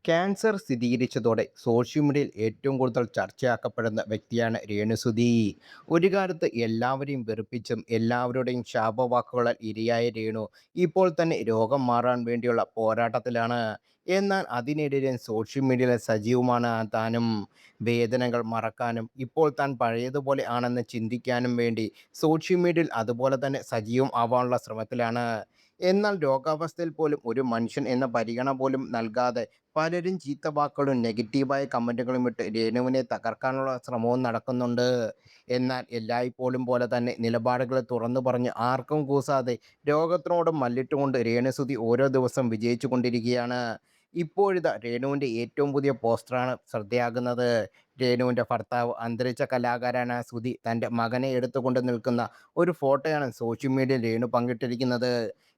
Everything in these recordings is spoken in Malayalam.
ക്യാൻസർ സ്ഥിരീകരിച്ചതോടെ സോഷ്യൽ മീഡിയയിൽ ഏറ്റവും കൂടുതൽ ചർച്ചയാക്കപ്പെടുന്ന വ്യക്തിയാണ് രേണുസുതി. ഒരു കാലത്ത് എല്ലാവരെയും വെറുപ്പിച്ചും എല്ലാവരുടെയും ശാപവാക്കുകളാൽ ഇരയായ രേണു ഇപ്പോൾ തന്നെ രോഗം മാറാൻ വേണ്ടിയുള്ള പോരാട്ടത്തിലാണ്. എന്നാൽ അതിനിടയിലും സോഷ്യൽ മീഡിയയിൽ സജീവമാണ് താനും. വേദനകൾ മറക്കാനും ഇപ്പോൾ താൻ പഴയതുപോലെ ആണെന്ന് ചിന്തിക്കാനും വേണ്ടി സോഷ്യൽ മീഡിയയിൽ അതുപോലെ തന്നെ സജീവം ആവാനുള്ള ശ്രമത്തിലാണ്. എന്നാൽ രോഗാവസ്ഥയിൽ പോലും ഒരു മനുഷ്യൻ എന്ന പരിഗണന പോലും നൽകാതെ പലരും ചീത്ത വാക്കുകളും നെഗറ്റീവായ കമൻറ്റുകളും ഇട്ട് രേണുവിനെ തകർക്കാനുള്ള ശ്രമവും നടക്കുന്നുണ്ട്. എന്നാൽ എല്ലായ്പ്പോഴും പോലെ തന്നെ നിലപാടുകൾ തുറന്നു പറഞ്ഞ് ആർക്കും കൂസാതെ രോഗത്തിനോട് മല്ലിട്ടുകൊണ്ട് രേണുസുതി ഓരോ ദിവസം വിജയിച്ചു കൊണ്ടിരിക്കുകയാണ്. ഇപ്പോഴിതാ രേണുവിൻ്റെ ഏറ്റവും പുതിയ പോസ്റ്ററാണ് ശ്രദ്ധയാകുന്നത്. രേണുവിൻ്റെ ഭർത്താവ് അന്തരിച്ച കലാകാരനായ സുധി തൻ്റെ മകനെ എടുത്തുകൊണ്ട് നിൽക്കുന്ന ഒരു ഫോട്ടോയാണ് സോഷ്യൽ മീഡിയയിൽ രേണു പങ്കിട്ടിരിക്കുന്നത്.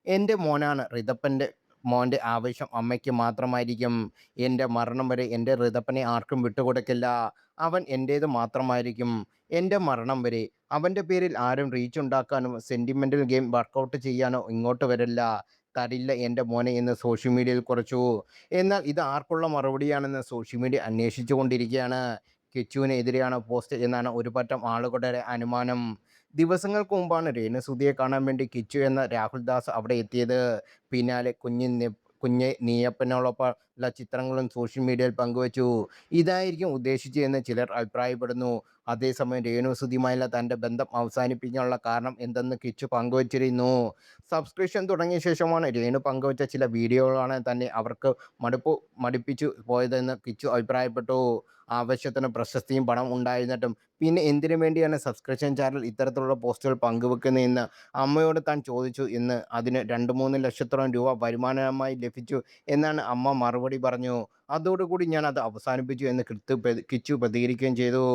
എൻ്റെ മോനാണ് റിതപ്പൻ്റെ മോൻ്റെ ആവശ്യം അമ്മയ്ക്ക് മാത്രമായിരിക്കും. എൻ്റെ മരണം വരെ എൻ്റെ ഋതപ്പനെ ആർക്കും വിട്ടുകൊടുക്കില്ല. അവൻ എൻ്റേത് മാത്രമായിരിക്കും. എൻ്റെ മരണം വരെ. അവൻ്റെ പേരിൽ ആരും റീച്ച് ഉണ്ടാക്കാനോ സെൻറ്റിമെൻ്റൽ ഗെയിം വർക്കൗട്ട് ചെയ്യാനോ ഇങ്ങോട്ട് വരില്ല. തരില്ല എൻ്റെ മോനെ എന്ന് സോഷ്യൽ മീഡിയയിൽ കുറിച്ചു. എന്നാൽ ഇത് ആർക്കുള്ള മറുപടിയാണെന്ന് സോഷ്യൽ മീഡിയ അന്വേഷിച്ചു കൊണ്ടിരിക്കുകയാണ്. കിച്ചുവിനെതിരെയാണ് പോസ്റ്റ് എന്നാണ് ഒരു പറ്റം ആളുകളുടെ അനുമാനം. ദിവസങ്ങൾക്ക് മുമ്പാണ് രേണുസുധിയെ കാണാൻ വേണ്ടി കിച്ചു എന്ന രാഹുൽ ദാസ് അവിടെ എത്തിയത്. പിന്നാലെ കുഞ്ഞ് നീയപ്പനോടൊപ്പമുള്ള ചിത്രങ്ങളും സോഷ്യൽ മീഡിയയിൽ പങ്കുവച്ചു. ഇതായിരിക്കും ഉദ്ദേശിച്ചതെന്ന് ചിലർ അഭിപ്രായപ്പെടുന്നു. അതേസമയം രേണുസുധിയുമായുള്ള തൻ്റെ ബന്ധം അവസാനിപ്പിക്കാനുള്ള കാരണം എന്തെന്ന് കിച്ചു പങ്കുവച്ചിരുന്നു. സബ്സ്ക്രിപ്ഷൻ തുടങ്ങിയ ശേഷമാണ് രേണു പങ്കുവച്ച ചില വീഡിയോകളാണ് തന്നെ അവർക്ക് മടുപ്പിച്ചു പോയതെന്ന് കിച്ചു അഭിപ്രായപ്പെട്ടു. ആവശ്യത്തിന് പ്രശസ്തിയും പണം ഉണ്ടായിരുന്നിട്ടും പിന്നെ എന്തിനു വേണ്ടിയാണ് സബ്സ്ക്രിപ്ഷൻ ചാനൽ ഇത്തരത്തിലുള്ള പോസ്റ്റുകൾ പങ്കുവെക്കുന്നതെന്ന് അമ്മയോട് താൻ ചോദിച്ചു എന്ന്. അതിന് 2-3 ലക്ഷത്തോളം രൂപ വരുമാനമായി ലഭിച്ചു എന്നാണ് അമ്മ മറുപടി പറഞ്ഞു. അതോടുകൂടി ഞാൻ അത് അവസാനിപ്പിച്ചു എന്ന് കിച്ചു പ്രതികരിക്കുകയും ചെയ്തു.